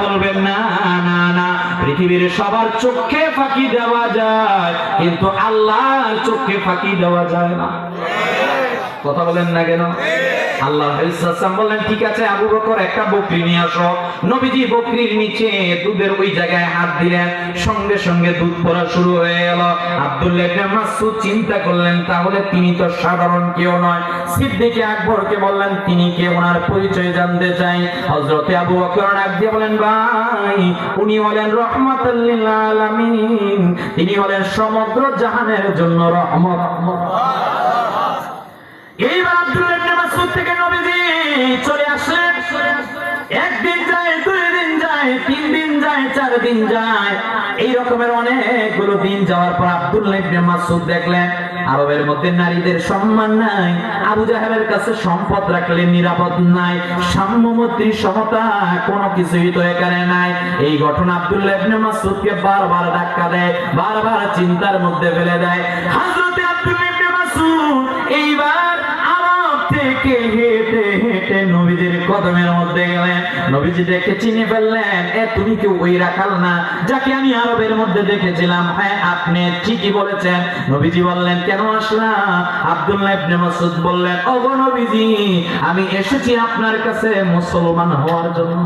বলবেন না না না, পৃথিবীর সবার চোখে ফাঁকি দেওয়া যায়, কিন্তু আল্লাহর চোখে ফাঁকি দেওয়া যায় না। কথা বলেন না কেন? আল্লাহ বললেন ঠিক আছে আবু বকর একটা বকরি নিয়ে আসো। নবীজি বকরির নিচে দুধের ওই জায়গায় হাত দিলেন, সঙ্গে সঙ্গে দুধ পড়া শুরু হয়ে গেল। আব্দুল্লাহ ইবনে মাসউদ চিন্তা করলেন তাহলে তিনি তো সাধারণ কেউ নয়। সিদ্দিক আকবরকে বললেন তিনি কে, ওনার পরিচয় জানতে চাই। হযরতে আবু বকর ডাক দিয়ে বলেন ভাই উনি হলেন রাহমাতুল লিল আলামিন, তিনি হলেন সমগ্র জাহানের জন্য রহমত। এইবার আব্দুল্লাহ ইবনে মাসউদ থেকে নবীজি চলে আসলেন। একদিন যায়, 2 দিন যায়, 3 দিন যায়, 4 দিন যায়, এই রকমের অনেকগুলো দিন যাওয়ার পর আব্দুল্লাহ ইবনে মাসউদ দেখলেন আরবের মধ্যে নারীদের সম্মান নাই, আবু জাহেলের কাছে সম্পদ রাখলে নিরাপদ নাই, সাম্যমৈত্রী সমতা কোনো কিছুই তো এখানে নাই। এই ঘটনা আব্দুল্লাহ ইবনে মাসউদকে বারবার ধাক্কা দেয়, বারবার চিন্তার মধ্যে ফেলে দেয়। হযরতে আব্দুল্লাহ ইবনে মাসউদ এইবার থেকে হেঁটে হেঁটে নবীজির কদমের মধ্যে গেলেন। নবীজি দেখে চিনে ফেললেন এ তুমি কি ওই রাখাল না যাকে আমি আরবের মধ্যে দেখেছিলাম? হ্যাঁ আপনি ঠিকই বলেছেন। নবীজি বললেন কেন আসলাম? আব্দুল্লাহ ইবনে মাসউদ বললেন ওগো নবীজি আমি এসেছি আপনার কাছে মুসলমান হওয়ার জন্য।